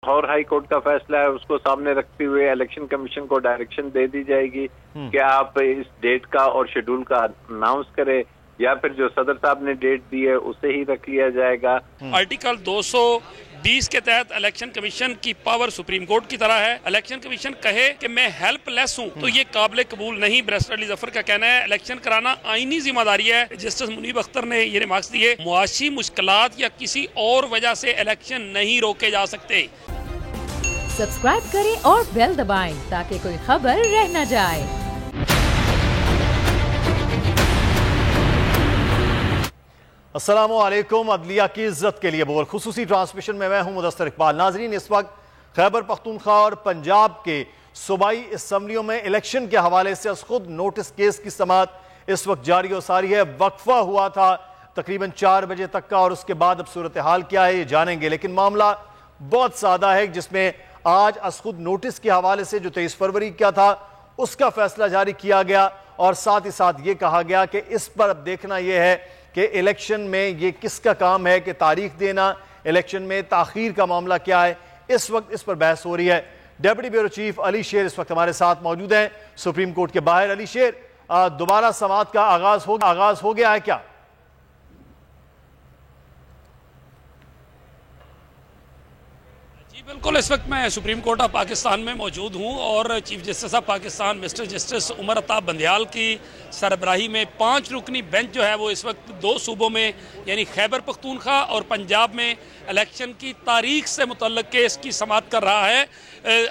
اور high court کا فیصلہ ہے اس کو سامنے رکھتے ہوئے الیکشن کمیشن کو ڈائریکشن دے دی جائے گی کہ آپ اس ڈیٹ کا اور شیڈول کا اناؤنس کرے، یا پھر جو صدر صاحب نے ڈیٹ دی ہے اسے ہی رکھ لیا جائے گا۔ آرٹیکل 220 کے تحت الیکشن کمیشن کی پاور سپریم کورٹ کی طرح ہے۔ الیکشن کمیشن کہے کہ میں ہیلپ لیس ہوں تو یہ قابل قبول نہیں۔ بیرسٹر علی ظفر کا کہنا ہے الیکشن کرانا آئینی ذمہ داری ہے۔ جسٹس منیب اختر نے یہ ریمارکس دیے، معاشی مشکلات یا کسی اور وجہ سے الیکشن نہیں روکے جا سکتے۔ سبسکرائب کریں اور بیل دبائیں تاکہ کوئی خبر رہ نہ جائے۔ السلام علیکم۔ عدلیہ کی عزت کے لیے بول خصوصی ٹرانسمیشن میں ہوں مدثر اقبال۔ ناظرین، اس وقت خیبر پختونخوا اور پنجاب کے صوبائی اسمبلیوں میں الیکشن کے حوالے سے از خود نوٹس کیس کی سماعت اس وقت جاری و ساری ہے۔ وقفہ ہوا تھا تقریباً 4 بجے تک کا، اور اس کے بعد اب صورتحال کیا ہے یہ جانیں گے، لیکن معاملہ بہت سادہ ہے، جس میں آج از خود نوٹس کے حوالے سے جو 23 فروری کا تھا اس کا فیصلہ جاری کیا گیا، اور ساتھ ہی ساتھ یہ کہا گیا کہ اس پر اب دیکھنا یہ ہے کہ الیکشن میں یہ کس کا کام ہے کہ تاریخ دینا، الیکشن میں تاخیر کا معاملہ کیا ہے۔ اس وقت اس پر بحث ہو رہی ہے۔ ڈیپٹی بیورو چیف علی شیر اس وقت ہمارے ساتھ موجود ہیں سپریم کورٹ کے باہر۔ علی شیر، دوبارہ سماعت کا آغاز ہو گیا ہے کیا؟ بالکل، اس وقت میں سپریم کورٹ آف پاکستان میں موجود ہوں، اور chief justice of Pakistan mister justice Umar Ata Bandial کی سربراہی میں 5 رکنی بینچ جو ہے وہ اس وقت 2 صوبوں میں یعنی خیبر پختونخوا اور پنجاب میں الیکشن کی تاریخ سے متعلق کیس کی سماعت کر رہا ہے۔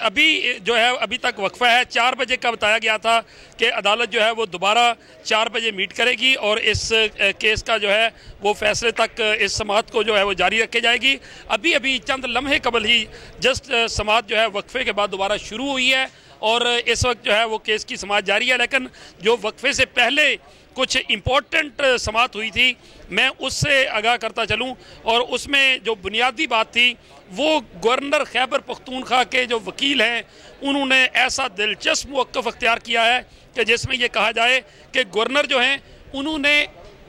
ابھی تک وقفہ ہے۔ 4 بجے کا بتایا گیا تھا کہ عدالت جو ہے وہ دوبارہ 4 بجے میٹ کرے گی، اور اس کیس کا جو ہے وہ فیصلے تک اس سماعت کو جو ہے وہ جاری رکھے جائے گی۔ ابھی چند لمحے قبل ہی جسٹ سماعت جو ہے وقفے کے بعد دوبارہ شروع ہوئی ہے، اور اس وقت جو ہے وہ کیس کی سماعت جاری ہے، لیکن جو وقفے سے پہلے کچھ امپورٹنٹ سماعت ہوئی تھی میں اس سے آگاہ کرتا چلوں، اور اس میں جو بنیادی بات تھی وہ گورنر خیبر پختونخوا کے جو وکیل ہیں انہوں نے ایسا دلچسپ موقف اختیار کیا ہے کہ جس میں یہ کہا جائے کہ گورنر جو ہیں انہوں نے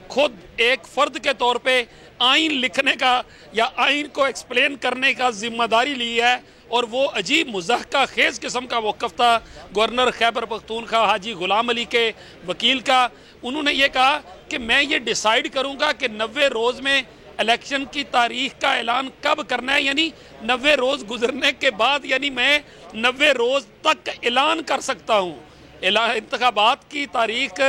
خود ایک فرد کے طور پہ آئین لکھنے کا یا آئین کو ایکسپلین کرنے کا ذمہ داری لی ہے، اور وہ عجیب مضحکہ خیز قسم کا موقف تھا گورنر خیبر پختونخوا حاجی غلام علی کے وکیل کا۔ انہوں نے یہ کہا کہ میں یہ ڈیسائیڈ کروں گا کہ 90 روز میں الیکشن کی تاریخ کا اعلان کب کرنا ہے، یعنی 90 روز گزرنے کے بعد، یعنی میں 90 روز تک اعلان کر سکتا ہوں۔ انتخابات کی تاریخ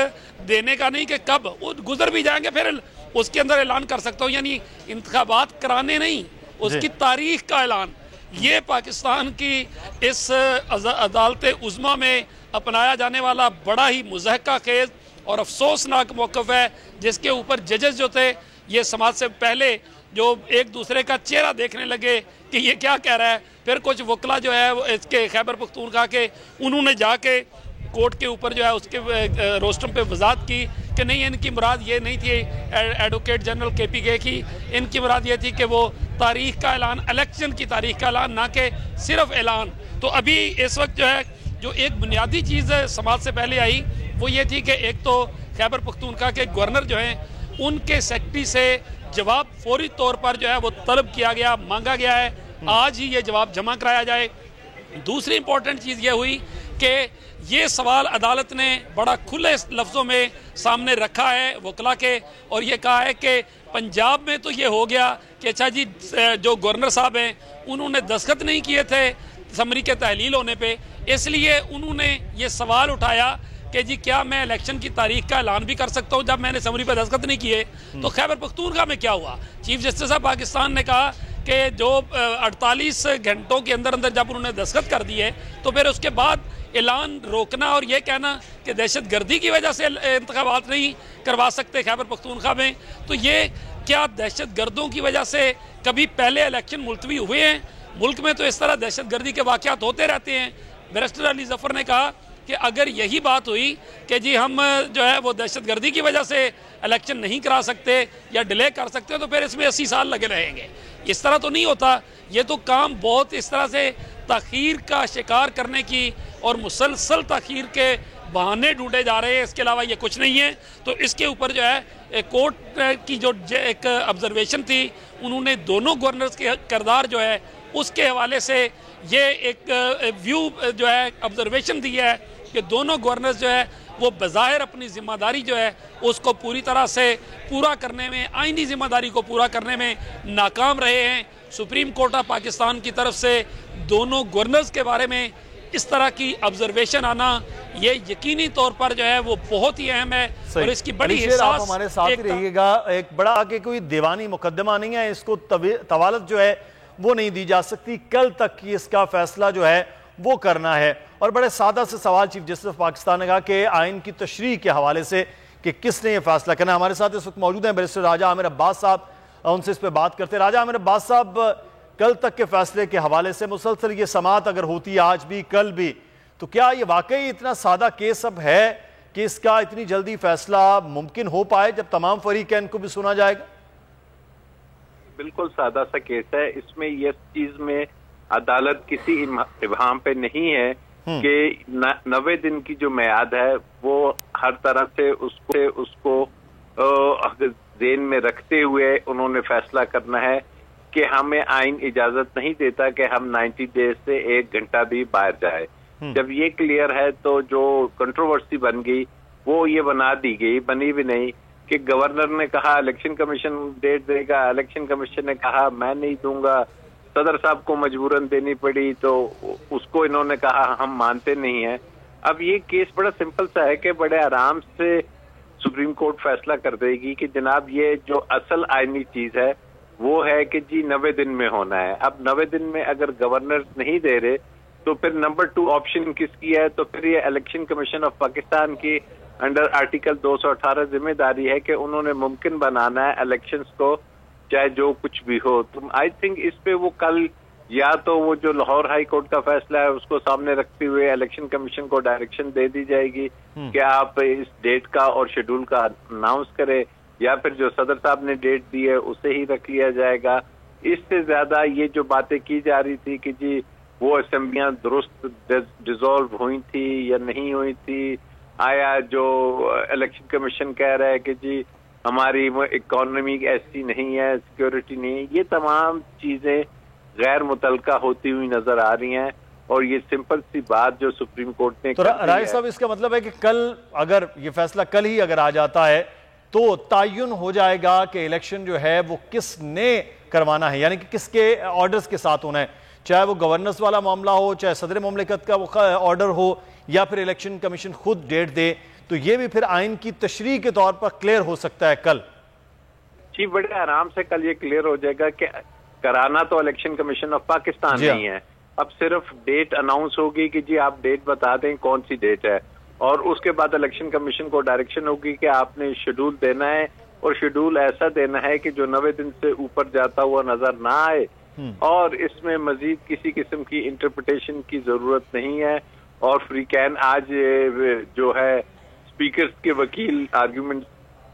دینے کا نہیں کہ کب گزر بھی جائیں گے پھر اس کے اندر اعلان کر سکتا ہوں، یعنی انتخابات کرانے نہیں، اس کی تاریخ کا اعلان۔ یہ پاکستان کی اس عدالت عظمیٰ میں اپنایا جانے والا بڑا ہی مضحکہ خیز اور افسوسناک موقف ہے، جس کے اوپر ججز جو تھے یہ سماعت سے پہلے جو ایک دوسرے کا چہرہ دیکھنے لگے کہ یہ کیا کہہ رہا ہے۔ پھر کچھ وکلا جو ہے اس کے خیبر پختونخوا کے انہوں نے جا کے کورٹ کے اوپر جو ہے اس کے روسٹرم پہ وضاحت کی کہ نہیں، ان کی مراد یہ نہیں تھی ایڈوکیٹ جنرل KPK کی، ان کی مراد یہ تھی کہ وہ تاریخ کا اعلان، الیکشن کی تاریخ کا اعلان، نہ کہ صرف اعلان۔ تو ابھی اس وقت جو ہے جو ایک بنیادی چیز سماعت سے پہلے آئی وہ یہ تھی کہ ایک تو خیبر پختونخوا کے گورنر جو ہیں ان کے سیکرٹری سے جواب فوری طور پر جو ہے وہ طلب کیا گیا، مانگا گیا ہے، آج ہی یہ جواب جمع کرایا جائے۔ دوسری امپورٹنٹ چیز یہ ہوئی کہ یہ سوال عدالت نے بڑا کھلے لفظوں میں سامنے رکھا ہے وکلا کے، اور یہ کہا ہے کہ پنجاب میں تو یہ ہو گیا کہ اچھا جی جو گورنر صاحب ہیں انہوں نے دستخط نہیں کیے تھے سمری کے تحلیل ہونے پہ، اس لیے انہوں نے یہ سوال اٹھایا کہ جی کیا میں الیکشن کی تاریخ کا اعلان بھی کر سکتا ہوں جب میں نے سمری پہ دستخط نہیں کیے؟ تو خیبر پختونخوا میں کیا ہوا؟ چیف جسٹس آف پاکستان نے کہا کہ جو 48 گھنٹوں کے اندر جب انہوں نے دستخط کر دیے تو پھر اس کے بعد اعلان روکنا اور یہ کہنا کہ دہشت گردی کی وجہ سے انتخابات نہیں کروا سکتے خیبر پختونخوا میں، تو یہ کیا دہشت گردوں کی وجہ سے کبھی پہلے الیکشن ملتوی ہوئے ہیں؟ ملک میں تو اس طرح دہشت گردی کے واقعات ہوتے رہتے ہیں۔ بیرسٹر علی ظفر نے کہا کہ اگر یہی بات ہوئی کہ جی ہم جو ہے وہ دہشت گردی کی وجہ سے الیکشن نہیں کرا سکتے یا ڈیلے کر سکتے تو پھر اس میں 80 سال لگے رہیں گے۔ اس طرح تو نہیں ہوتا، یہ تو کام بہت اس طرح سے تاخیر کا شکار کرنے کی اور مسلسل تاخیر کے بہانے ڈھونڈے جا رہے ہیں، اس کے علاوہ یہ کچھ نہیں ہے۔ تو اس کے اوپر جو ہے کورٹ کی جو ایک آبزرویشن تھی، انہوں نے دونوں گورنرز کے کردار جو ہے اس کے حوالے سے یہ ایک ویو جو ہے آبزرویشن دیا ہے کہ دونوں گورنرز جو ہے وہ بظاہر اپنی ذمہ داری جو ہے اس کو پوری طرح سے پورا کرنے میں، آئینی ذمہ داری کو پورا کرنے میں ناکام رہے ہیں۔ سپریم کورٹ آف پاکستان کی طرف سے دونوں گورنرز کے بارے میں اس طرح کی آبزرویشن آنا یہ یقینی طور پر جو ہے وہ بہت ہی اہم ہے، اور اس کی بڑی حساس آپ ہمارے ساتھ ہی رہیے گا۔ ایک بڑا آگے کوئی دیوانی مقدمہ نہیں ہے، اس کو طوالت جو ہے وہ نہیں دی جا سکتی، کل تک اس کا فیصلہ جو ہے وہ کرنا ہے۔ اور بڑے سادہ سے سوال چیف جسٹس آف پاکستان نے کہا کہ آئین کی تشریح کے حوالے سے کہ کس نے یہ فیصلہ کرنا ہے۔ ہمارے ساتھ اس وقت موجود ہیں بیرسٹر راجہ عامر عباس صاحب، ان سے اس پہ بات کرتے ہیں۔ راجہ عامر عباس صاحب، کل تک کے فیصلے کے حوالے سے مسلسل یہ سماعت اگر ہوتی ہے آج بھی کل بھی، تو کیا یہ واقعی اتنا سادہ کیس اب ہے کہ اس کا اتنی جلدی فیصلہ ممکن ہو پائے جب تمام فریقین کو بھی سنا جائے گا؟ بالکل سادہ سا کیس ہے، اس میں یہ چیز میں عدالت کسی ابہام پہ نہیں ہے کہ 90 دن کی جو میعاد ہے وہ ہر طرح سے اس کو ذہن میں رکھتے ہوئے انہوں نے فیصلہ کرنا ہے کہ ہمیں آئین اجازت نہیں دیتا کہ ہم 90 ڈیز سے 1 گھنٹہ بھی باہر جائے۔ جب یہ کلیئر ہے تو جو کنٹروورسی بن گئی وہ یہ بنا دی گئی، بنی بھی نہیں، کہ گورنر نے کہا الیکشن کمیشن ڈیٹ دے گا، الیکشن کمیشن نے کہا میں نہیں دوں گا، صدر صاحب کو مجبوراً دینی پڑی تو اس کو انہوں نے کہا ہم مانتے نہیں ہیں۔ اب یہ کیس بڑا سمپل سا ہے کہ بڑے آرام سے سپریم کورٹ فیصلہ کر دے گی کہ جناب یہ جو اصل آئینی چیز ہے وہ ہے کہ جی 90 دن میں ہونا ہے۔ اب 90 دن میں اگر گورنر نہیں دے رہے تو پھر نمبر 2 آپشن کس کی ہے؟ تو پھر یہ الیکشن کمیشن آف پاکستان کی انڈر آرٹیکل 218 ذمہ داری ہے کہ انہوں نے ممکن بنانا ہے الیکشنز کو، چاہے جو کچھ بھی ہو۔ تو آئی تھنک اس پہ وہ کل یا تو وہ جو لاہور ہائی کورٹ کا فیصلہ ہے اس کو سامنے رکھتے ہوئے الیکشن کمیشن کو ڈائریکشن دے دی جائے گی کہ آپ اس ڈیٹ کا اور شیڈول کا اناؤنس کرے، یا پھر جو صدر صاحب نے ڈیٹ دی ہے اسے ہی رکھ لیا جائے گا۔ اس سے زیادہ یہ جو باتیں کی جا رہی تھی کہ جی وہ اسمبلیاں درست ڈیزالو ہوئی تھی یا نہیں ہوئی تھی، آیا جو الیکشن کمیشن کہہ رہا ہے کہ جی ہماری اکانومی ایسی نہیں ہے، سیکیورٹی نہیں ہے، یہ تمام چیزیں غیر متعلقہ ہوتی ہوئی نظر آ رہی ہیں، اور یہ سمپل سی بات جو سپریم کورٹ نے تو رائے صاحب اس کا مطلب ہے کہ کل اگر یہ فیصلہ کل ہی اگر آ جاتا ہے تو تعین ہو جائے گا کہ الیکشن جو ہے وہ کس نے کروانا ہے، یعنی کہ کس کے آرڈرز کے ساتھ ہونا ہے، چاہے وہ گورنرز والا معاملہ ہو، چاہے صدر مملکت کا وہ آرڈر ہو، یا پھر الیکشن کمیشن خود ڈیٹ دے، تو یہ بھی پھر آئین کی تشریح کے طور پر کلیئر ہو سکتا ہے کل؟ جی بڑے آرام سے کل یہ کلیئر ہو جائے گا کہ کرانا تو الیکشن کمیشن آف پاکستان نہیں ہے، اب صرف ڈیٹ اناؤنس ہوگی کہ جی آپ ڈیٹ بتا دیں کون سی ڈیٹ ہے، اور اس کے بعد الیکشن کمیشن کو ڈائریکشن ہوگی کہ آپ نے شیڈول دینا ہے، اور شیڈول ایسا دینا ہے کہ جو 90 دن سے اوپر جاتا ہوا نظر نہ آئے، اور اس میں مزید کسی قسم کی انٹرپریٹیشن کی ضرورت نہیں ہے۔ اور فریقین آج جو ہے اسپیکرز کے وکیل آرگیومنٹ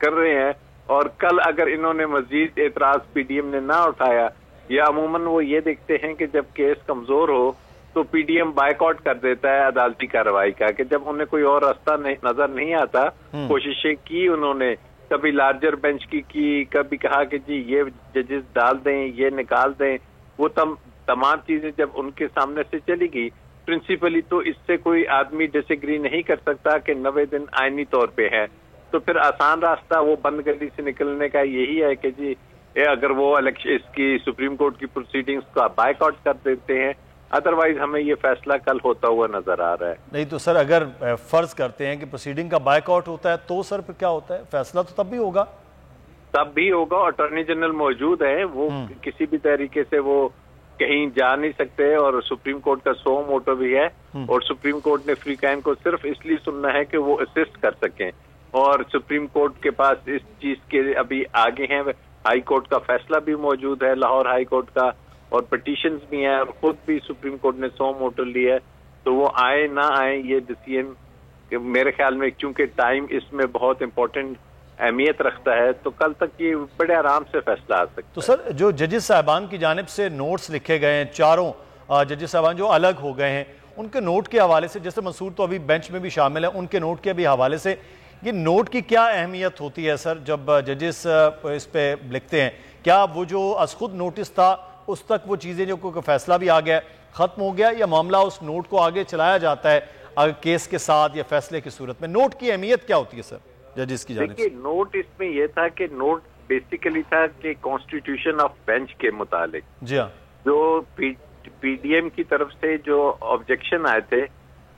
کر رہے ہیں، اور کل اگر انہوں نے مزید اعتراض پی ڈی ایم نے نہ اٹھایا، یا عموماً وہ یہ دیکھتے ہیں کہ جب کیس کمزور ہو تو P D M back out کر دیتا ہے عدالتی کارروائی کا، کہ جب انہیں کوئی اور راستہ نظر نہیں آتا، کوششیں کی انہوں نے، کبھی لارجر بینچ کی کبھی کہا کہ جی یہ ججز ڈال دیں، یہ نکال دیں، وہ تمام چیزیں جب ان کے سامنے سے چلی گئی، پرنسپلی تو اس سے کوئی آدمی ڈس ایگری نہیں کر سکتا کہ 90 دن آئینی طور پہ ہے، تو پھر آسان راستہ وہ بند گلی سے نکلنے کا یہی ہے کہ جی اگر وہ اس کی سپریم کورٹ کی پروسیڈنگز کا بائیک آؤٹ کر دیتے ہیں، ادروائز ہمیں یہ فیصلہ کل ہوتا ہوا نظر آ رہا ہے۔ نہیں تو سر اگر فرض کرتے ہیں کہ پروسیڈنگ کا بائیک آؤٹ ہوتا ہے تو سر پھر کیا ہوتا ہے؟ فیصلہ تو تب بھی ہوگا، اٹارنی جنرل موجود ہے، وہ کسی بھی طریقے سے وہ کہیں جا نہیں سکتے، اور سپریم کورٹ کا سو موٹو بھی ہے، اور سپریم کورٹ نے فریقین کو صرف اس لیے سننا ہے کہ وہ اسسٹ کر سکیں، اور سپریم کورٹ کے پاس اس چیز کے ابھی آگے ہیں، ہائی کورٹ کا فیصلہ بھی موجود ہے، لاہور ہائی کورٹ کا، اور پٹیشنز بھی ہیں، اور خود بھی سپریم کورٹ نے سو موٹو لیا ہے، تو وہ آئے نہ آئے یہ ڈیسیژن میرے خیال میں چونکہ ٹائم اس میں بہت امپورٹنٹ اہمیت رکھتا ہے، تو کل تک یہ بڑے آرام سے فیصلہ آ سکتا ہے۔ تو سر جو ججز صاحبان کی جانب سے نوٹس لکھے گئے ہیں، چاروں ججز صاحبان جو الگ ہو گئے ہیں، ان کے نوٹ کے حوالے سے، جیسے منصور تو ابھی بینچ میں بھی شامل ہیں، ان کے نوٹ کے بھی حوالے سے یہ نوٹ کی کیا اہمیت ہوتی ہے سر جب ججز اس پہ لکھتے ہیں؟ کیا وہ جو از خود نوٹس تھا اس تک وہ چیزیں جو کوئی فیصلہ بھی آ گیا ختم ہو گیا، یا معاملہ اس نوٹ کو آگے چلایا جاتا ہے اگر کیس کے ساتھ یا فیصلے کی صورت میں؟ نوٹ کی اہمیت کیا ہوتی ہے سر ججز کی جانب سے؟ دیکھیے نوٹ اس میں یہ تھا کہ نوٹ بیسیکلی تھا کہ کانسٹیٹیوشن آف بینچ کے متعلق جی ہاں، جو پی ڈی ایم کی طرف سے جو آبجیکشن آئے تھے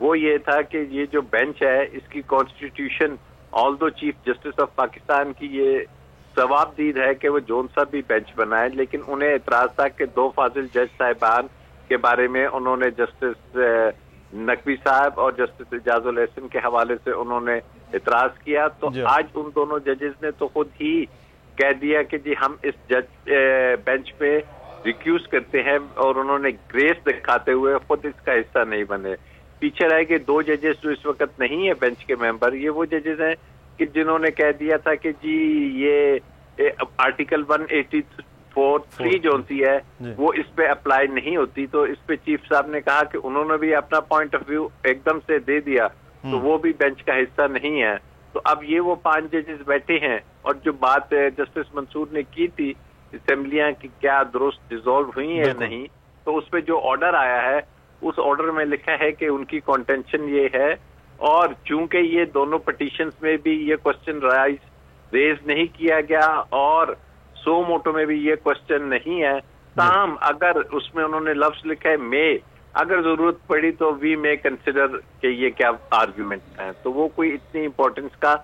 وہ یہ تھا کہ یہ جو بینچ ہے اس کی constitution آلدو chief justice of Pakistan کی یہ ثواب دید ہے کہ وہ جون سا بھی بینچ بنائے، لیکن انہیں اعتراض تھا کہ 2 فاضل جج صاحبان کے بارے میں انہوں نے جسٹس نقوی صاحب اور جسٹس اعجاز الحسن کے حوالے سے انہوں نے اعتراض کیا، تو آج ان دونوں ججز نے تو خود ہی کہہ دیا کہ جی ہم اس جج بینچ پہ ریکیوز کرتے ہیں، اور انہوں نے گریس دکھاتے ہوئے خود اس کا حصہ نہیں بنے۔ پیچھے رہ کے 2 ججز جو اس وقت نہیں ہے بینچ کے ممبر، یہ وہ ججز ہیں کہ جنہوں نے کہہ دیا تھا کہ جی یہ آرٹیکل 184(3) جو ہوتی ہے وہ اس پہ اپلائی نہیں ہوتی، تو اس پہ چیف صاحب نے کہا کہ انہوں نے بھی اپنا پوائنٹ آف ویو ایک دم سے دے دیا، تو وہ بھی بینچ کا حصہ نہیں ہے۔ تو اب یہ وہ 5 ججز بیٹھے ہیں، اور جو بات جسٹس منصور نے کی تھی اسمبلیاں کی کیا درست ڈیزالو ہوئی ہیں نہیں، تو اس پہ جو آرڈر آیا ہے اس آرڈر میں لکھا ہے کہ ان کی کنٹینشن یہ ہے، اور چونکہ یہ دونوں پٹیشنز میں بھی یہ کوسچن ریز نہیں کیا گیا اور سو موٹو میں بھی یہ کوسچن نہیں ہے، تاہم اگر اس میں انہوں نے لفظ لکھا ہے میں، اگر ضرورت پڑی تو وی میں کنسیڈر کہ یہ کیا آرگیومنٹ ہیں، تو وہ کوئی اتنی امپورٹنس کا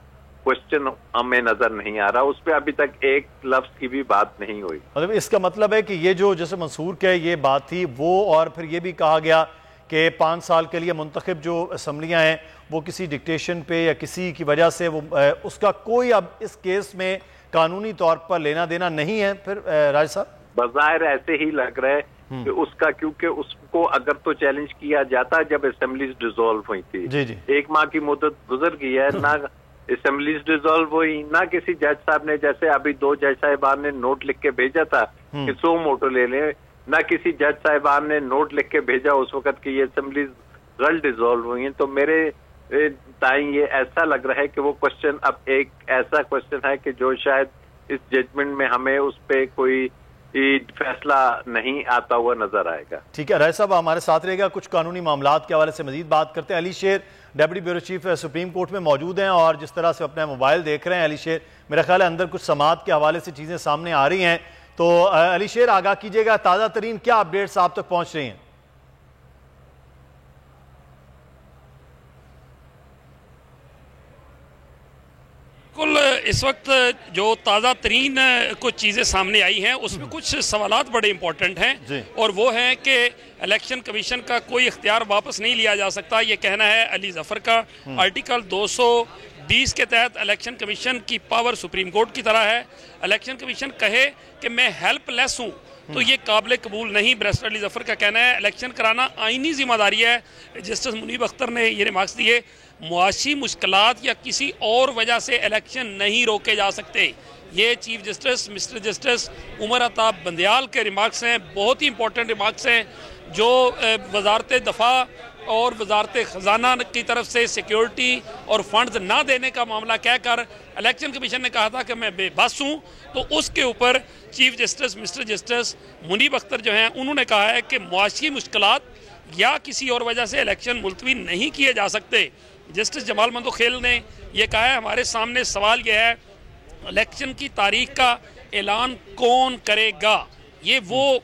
کوسچن ہمیں نظر نہیں آ رہا، اس پہ ابھی تک ایک لفظ کی بھی بات نہیں ہوئی۔ مطلب اس کا مطلب ہے کہ یہ جو جیسے منصور کے یہ بات تھی وہ، اور پھر یہ بھی کہا گیا کہ 5 سال کے لیے منتخب جو اسمبلیاں ہیں وہ کسی ڈکٹیشن پہ یا کسی کی وجہ سے وہ اس کا کوئی اب اس کیس میں قانونی طور پر لینا دینا نہیں ہے پھر راج صاحب؟ بظاہر ایسے ہی لگ رہا ہے کہ اس کا، کیونکہ اس کو اگر تو چیلنج کیا جاتا جب اسمبلیز ڈیزالو ہوئی تھی، 1 ماہ کی مدت گزر گئی ہے، نہ اسمبلیز ڈیزالو ہوئی، نہ کسی جج صاحب نے، جیسے ابھی 2 جج صاحبان نے نوٹ لکھ کے بھیجا تھا کہ سو موٹو لے لیں، نہ کسی جج صاحبان نے نوٹ لکھ کے بھیجا اس وقت کہ یہ اسمبلیز غلط ڈیزالو ہوئی ہیں۔ تو میرے تائیں یہ ایسا لگ رہا ہے کہ وہ کوسچن اب ایک ایسا کوسچن ہے کہ جو شاید اس ججمنٹ میں ہمیں اس پہ کوئی فیصلہ نہیں آتا ہوا نظر آئے گا۔ ٹھیک ہے راج صاحب ہمارے ساتھ رہے گا، کچھ قانونی معاملات کے حوالے سے مزید بات کرتے ہیں۔ علی شیر deputy bureau chief supreme court میں موجود ہیں، اور جس طرح سے اپنا موبائل دیکھ رہے ہیں علی شیر، میرا خیال ہے اندر کچھ سماعت کے حوالے سے چیزیں سامنے آ رہی ہیں، تو علی شیر آگاہ کیجئے گا، تازہ ترین کیا اپڈیٹس آپ تک پہنچ رہی ہیں؟ اس وقت جو تازہ ترین کچھ چیزیں سامنے آئی ہیں اس میں کچھ سوالات بڑے امپورٹنٹ ہیں، اور وہ ہیں کہ الیکشن کمیشن کا کوئی اختیار واپس نہیں لیا جا سکتا، یہ کہنا ہے علی ظفر کا۔ آرٹیکل 220 کے تحت الیکشن کمیشن کی پاور سپریم کورٹ کی طرح ہے، الیکشن کمیشن کہے کہ میں ہیلپ لیس ہوں تو یہ قابل قبول نہیں۔ بیرسٹر علی ظفر کا کہنا ہے الیکشن کرانا آئینی ذمہ داری ہے۔ جسٹس منیب اختر نے یہ ریمارکس دیے، معاشی مشکلات یا کسی اور وجہ سے الیکشن نہیں روکے جا سکتے۔ یہ chief justice mister justice Umar Ata Bandial کے ریمارکس ہیں، بہت ہی امپورٹنٹ ریمارکس ہیں، جو وزارت دفاع اور وزارت خزانہ کی طرف سے سیکیورٹی اور فنڈز نہ دینے کا معاملہ کہہ کر الیکشن کمیشن نے کہا تھا کہ میں بے بس ہوں، تو اس کے اوپر چیف جسٹس مسٹر جسٹس منیب اختر جو ہیں انہوں نے کہا ہے کہ معاشی مشکلات یا کسی اور وجہ سے الیکشن ملتوی نہیں کیے جا سکتے۔ جسٹس جمال مندوخیل نے یہ کہا ہے ہمارے سامنے سوال یہ ہے الیکشن کی تاریخ کا اعلان کون کرے گا، یہ وہ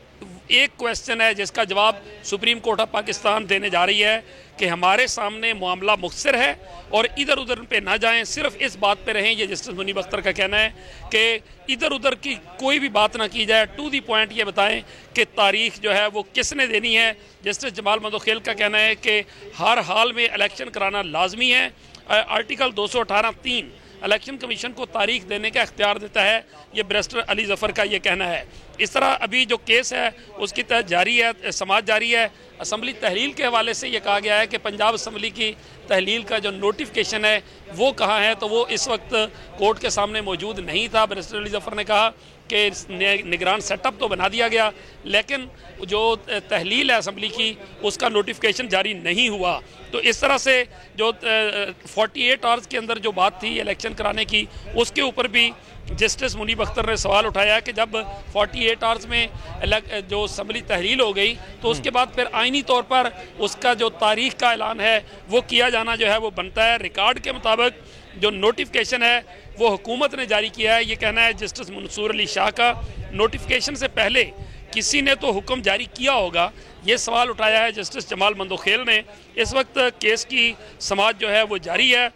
ایک کویسچن ہے جس کا جواب سپریم کورٹ آف پاکستان دینے جا رہی ہے کہ ہمارے سامنے معاملہ مختصر ہے اور ادھر ادھر پہ نہ جائیں، صرف اس بات پہ رہیں۔ یہ جسٹس منیب اختر کا کہنا ہے کہ ادھر ادھر کی کوئی بھی بات نہ کی جائے، ٹو دی پوائنٹ یہ بتائیں کہ تاریخ جو ہے وہ کس نے دینی ہے۔ جسٹس جمال مندوخیل کا کہنا ہے کہ ہر حال میں الیکشن کرانا لازمی ہے۔ آرٹیکل 218(3) الیکشن کمیشن کو تاریخ دینے کا اختیار دیتا ہے، یہ بیرسٹر علی ظفر کا یہ کہنا ہے۔ اس طرح ابھی جو کیس ہے اس کی تحت جاری ہے، سماعت جاری ہے۔ اسمبلی تحلیل کے حوالے سے یہ کہا گیا ہے کہ پنجاب اسمبلی کی تحلیل کا جو نوٹیفکیشن ہے وہ کہاں ہے، تو وہ اس وقت کورٹ کے سامنے موجود نہیں تھا۔ بیرسٹر علی ظفر نے کہا کہ نگران سیٹ اپ تو بنا دیا گیا لیکن جو تحلیل ہے اسمبلی کی اس کا نوٹیفیکیشن جاری نہیں ہوا. تو اس طرح سے جو 48 آورز کے اندر جو بات تھی الیکشن کرانے کی اس کے اوپر بھی جسٹس منیب اختر نے سوال اٹھایا کہ جب 48 آورز میں جو اسمبلی تحلیل ہو گئی تو اس کے بعد پھر آئینی طور پر اس کا جو تاریخ کا اعلان ہے وہ کیا جانا جو ہے وہ بنتا ہے. ریکارڈ کے مطابق جو نوٹیفیکیشن ہے وہ حکومت نے جاری کیا ہے. یہ کہنا ہے جسٹس منصور علی شاہ کا. نوٹیفیکیشن سے پہلے کسی نے تو حکم جاری کیا ہوگا, یہ سوال اٹھایا ہے جسٹس جمال مندوخیل نے. اس وقت کیس کی سماعت جو ہے وہ جاری ہے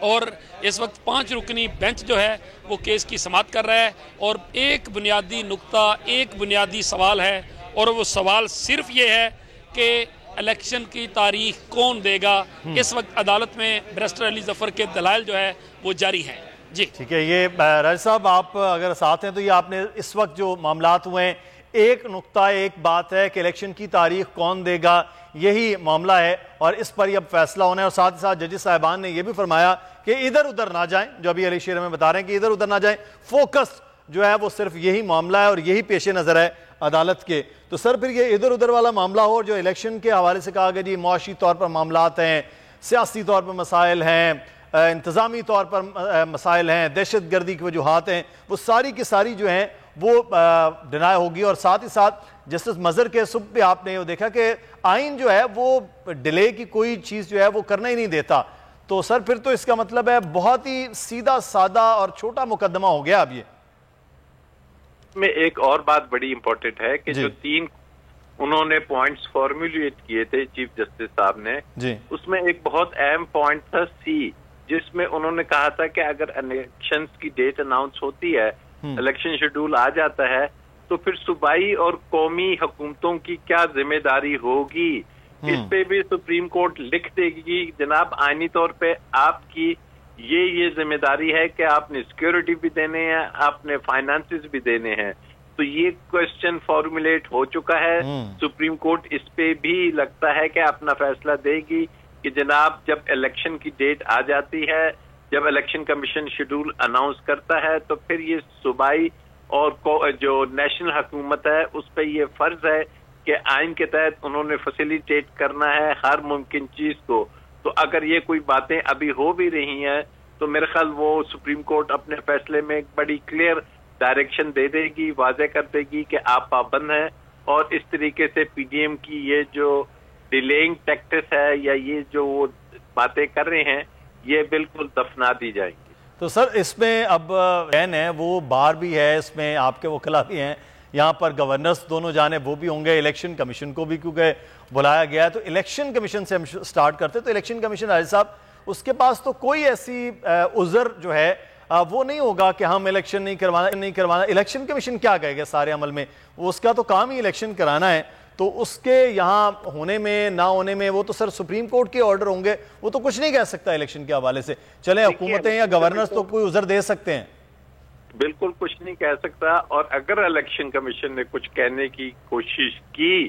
اور اس وقت 5 رکنی بینچ جو ہے وہ کیس کی سماعت کر رہا ہے اور ایک بنیادی نقطہ, ایک بنیادی سوال ہے اور وہ سوال صرف یہ ہے کہ الیکشن کی تاریخ کون دے گا. اس وقت عدالت میں بیرسٹر علی ظفر کے دلائل جو ہے وہ جاری ہیں. جی ٹھیک ہے. یہ راجہ صاحب آپ اگر ساتھ ہیں تو یہ آپ نے اس وقت جو معاملات ہوئے ہیں ایک نقطہ ایک بات ہے کہ الیکشن کی تاریخ کون دے گا, یہی معاملہ ہے اور اس پر اب فیصلہ ہونا ہے. اور ساتھ ہی ساتھ ججز صاحبان نے یہ بھی فرمایا کہ ادھر ادھر نہ جائیں, جو ابھی علی شیر ہمیں بتا رہے ہیں کہ ادھر ادھر نہ جائیں, فوکس جو ہے وہ صرف یہی معاملہ ہے اور یہی پیش نظر ہے عدالت کے. تو سر پھر یہ ادھر ادھر والا معاملہ ہو جو الیکشن کے حوالے سے کہا گیا جی معاشی طور پر معاملات ہیں, سیاسی طور پر مسائل ہیں, انتظامی طور پر مسائل ہیں, دہشت گردی کی وجوہات ہیں, وہ ساری کی ساری جو ہیں وہ ڈینائی ہوگی. اور ساتھ ہی ساتھ جسٹس مظہر کے صبح پہ آپ نے یہ دیکھا کہ آئین جو ہے وہ ڈیلے کی کوئی چیز جو ہے وہ کرنا ہی نہیں دیتا. تو سر پھر تو اس کا مطلب ہے بہت ہی سیدھا سادہ اور چھوٹا مقدمہ ہو گیا. اب یہ میں ایک اور بات بڑی امپورٹنٹ ہے کہ جو 3 انہوں نے پوائنٹس فارمولیٹ کیے تھے چیف جسٹس صاحب نے, اس میں ایک بہت اہم پوائنٹ تھا سی, جس میں انہوں نے کہا تھا کہ اگر الیکشنز کی ڈیٹ اناؤنس ہوتی ہے, الیکشن شیڈول آ جاتا ہے, تو پھر صوبائی اور قومی حکومتوں کی کیا ذمہ داری ہوگی. اس پہ بھی سپریم کورٹ لکھ دے گی جناب آئینی طور پہ آپ کی یہ ذمہ داری ہے کہ آپ نے سیکیورٹی بھی دینے ہیں, آپ نے فائنانسز بھی دینے ہیں. تو یہ کوشچن فارمولیٹ ہو چکا ہے. سپریم کورٹ اس پہ بھی لگتا ہے کہ اپنا فیصلہ دے گی کہ جناب جب الیکشن کی ڈیٹ آ جاتی ہے, جب الیکشن کمیشن شیڈول اناؤنس کرتا ہے, تو پھر یہ صوبائی اور جو نیشنل حکومت ہے اس پہ یہ فرض ہے کہ آئین کے تحت انہوں نے فیسیلیٹیٹ کرنا ہے ہر ممکن چیز کو. تو اگر یہ کوئی باتیں ابھی ہو بھی رہی ہیں تو میرے خیال وہ سپریم کورٹ اپنے فیصلے میں ایک بڑی کلیئر ڈائریکشن دے دے گی, واضح کر دے گی کہ آپ پابند ہیں, اور اس طریقے سے پی ڈی ایم کی یہ جو ڈیلیئنگ ٹیکٹس ہے یا یہ جو وہ باتیں کر رہے ہیں یہ بالکل دفنا دی جائیں گی. تو سر اس میں اب بین ہے وہ بار بھی ہے, اس میں آپ کے وکلاء بھی ہیں, یہاں پر گورنرز دونوں جانب وہ بھی ہوں گے, الیکشن کمیشن کو بھی کیونکہ بلایا گیا ہے. تو الیکشن کمیشن سے ہم سٹارٹ کرتے, تو الیکشن کمیشن راجہ صاحب اس کے پاس تو کوئی ایسی عذر جو ہے وہ نہیں ہوگا کہ ہم الیکشن نہیں کروانا. الیکشن کمیشن کیا کہے گا سارے عمل میں, اس کا تو کام ہی الیکشن کرانا ہے. تو اس کے یہاں ہونے میں نہ ہونے میں وہ تو سر سپریم کورٹ کے آرڈر ہوں گے, وہ تو کچھ نہیں کہہ سکتا الیکشن کے حوالے سے. چلیں حکومتیں یا گورنرز تو کوئی عذر دے سکتے ہیں, بالکل کچھ نہیں کہہ سکتا. اور اگر الیکشن کمیشن نے کچھ کہنے کی کوشش کی,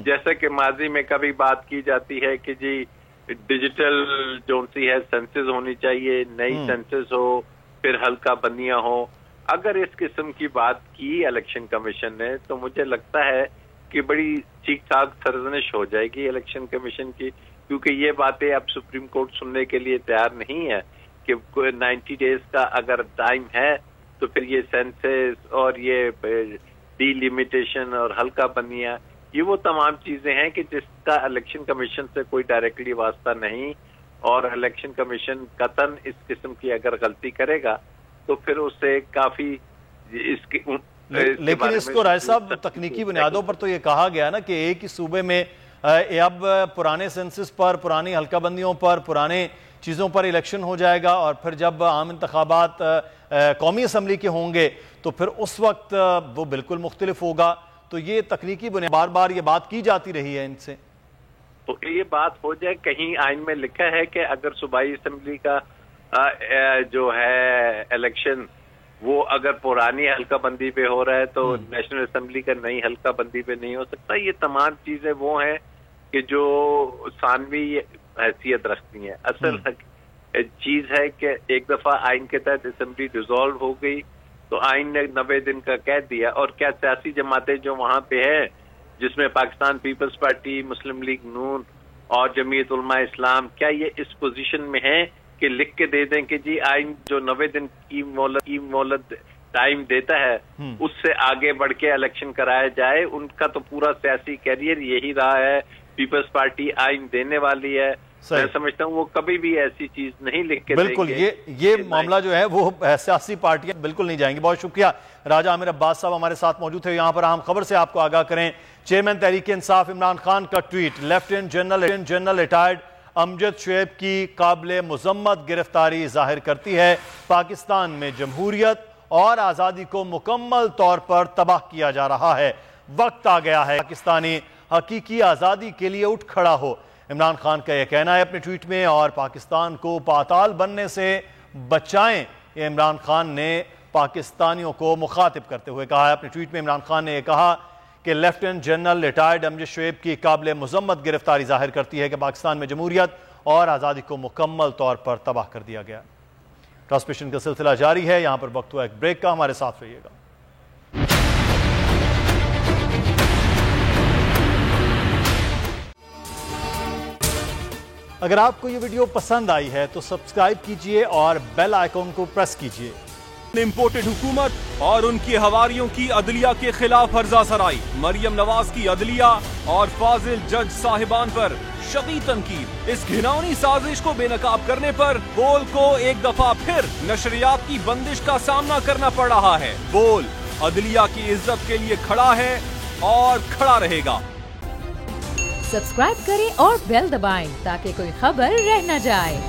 جیسا کہ ماضی میں کبھی بات کی جاتی ہے کہ جی ڈیجیٹل جو سی ہے سینسز ہونی چاہیے, نئی سینسز ہو, پھر ہلکا بندیاں ہو, اگر اس قسم کی بات کی الیکشن کمیشن نے تو مجھے لگتا ہے کہ بڑی ٹھیک ٹھاک سرزنش ہو جائے گی الیکشن کمیشن کی, کیونکہ یہ باتیں اب سپریم کورٹ سننے کے لیے تیار نہیں ہے کہ 90 ڈیز کا اگر ٹائم ہے تو پھر یہ سینسز اور یہ ڈی لیمیٹیشن اور ہلکا بندیاں, یہ وہ تمام چیزیں ہیں کہ جس کا الیکشن کمیشن سے کوئی ڈائریکٹلی واسطہ نہیں, اور الیکشن کمیشن قطعاً اس قسم کی اگر غلطی کرے گا تو پھر اسے کافی اس کی لیکن اس کو راجہ صاحب تکنیکی بنیادوں پر تو یہ کہا گیا نا کہ ایک ہی صوبے میں اب پرانے سینسس پر, پرانی حلقہ بندیوں پر, پرانے چیزوں پر الیکشن ہو جائے گا, اور پھر جب عام انتخابات قومی اسمبلی کے ہوں گے تو پھر اس وقت وہ بالکل مختلف ہوگا. تو یہ تکنیکی بنیاد بار بار یہ بات کی جاتی رہی ہے ان سے, تو یہ بات ہو جائے. کہیں آئین میں لکھا ہے کہ اگر صوبائی اسمبلی کا جو ہے الیکشن وہ اگر پرانی حلقہ بندی پہ ہو رہا ہے تو نیشنل اسمبلی کا نئی حلقہ بندی پہ نہیں ہو سکتا. یہ تمام چیزیں وہ ہیں کہ جو ثانوی حیثیت رکھتی ہیں. اصل چیز ہے کہ ایک دفعہ آئین کے تحت اسمبلی ڈیزالو ہو گئی تو آئین نے 90 دن کا قید دیا. اور کیا سیاسی جماعتیں جو وہاں پہ ہیں جس میں پاکستان پیپلز پارٹی، مسلم لیگ نون اور جمعیت علماء اسلام، کیا یہ اس پوزیشن میں ہیں کہ لکھ کے دے دیں کہ جی آئین جو 90 دن کی مہلت ٹائم دیتا ہے اس سے آگے بڑھ کے الیکشن کرایا جائے؟ ان کا تو پورا سیاسی کیریئر یہی رہا ہے. پیپلز پارٹی آئین دینے والی ہے. میں سمجھتا ہوں وہ کبھی بھی ایسی چیز نہیں لکھ کے بالکل یہ معاملہ جو ہے وہ سیاسی پارٹیاں بالکل نہیں جائیں گی. بہت شکریہ. راجہ عامر عباس صاحب ہمارے ساتھ موجود تھے. یہاں پر اہم خبر سے آپ کو آگاہ کریں. چیئرمین تحریک انصاف عمران خان کا ٹویٹ: لیفٹیننٹ جنرل ریٹائرڈ امجد شعیب کی قابل مذمت گرفتاری ظاہر کرتی ہے. پاکستان میں جمہوریت اور آزادی کو مکمل طور پر تباہ کیا جا رہا ہے. وقت آ گیا ہے پاکستانی حقیقی آزادی کے لیے اٹھ کھڑا ہو. عمران خان کا یہ کہنا ہے اپنے ٹویٹ میں. اور پاکستان کو پاتال بننے سے بچائیں، یہ عمران خان نے پاکستانیوں کو مخاطب کرتے ہوئے کہا ہے. اپنے ٹویٹ میں عمران خان نے یہ کہا کہ لیفٹیننٹ جنرل ریٹائرڈ امجد شعیب کی قابل مذمت گرفتاری ظاہر کرتی ہے کہ پاکستان میں جمہوریت اور آزادی کو مکمل طور پر تباہ کر دیا گیا. ٹرانسمیشن کا سلسلہ جاری ہے. یہاں پر وقت ہوا ایک بریک کا. ہمارے ساتھ رہیے گا. اگر آپ کو یہ ویڈیو پسند آئی ہے تو سبسکرائب کیجئے اور بیل آئیکن کو پریس کیجئے. امپورٹڈ حکومت اور ان کی حواریوں کی عدلیہ کے خلاف ہرزہ سرائی. مریم نواز کی عدلیہ اور فاضل جج صاحبان پر شدید تنقید. اس گھناؤنی سازش کو بے نقاب کرنے پر بول کو ایک دفعہ پھر نشریات کی بندش کا سامنا کرنا پڑ رہا ہے. بول عدلیہ کی عزت کے لیے کھڑا ہے اور کھڑا رہے گا. سبسکرائب کریں اور بیل دبائیں تاکہ کوئی خبر رہ نہ جائے.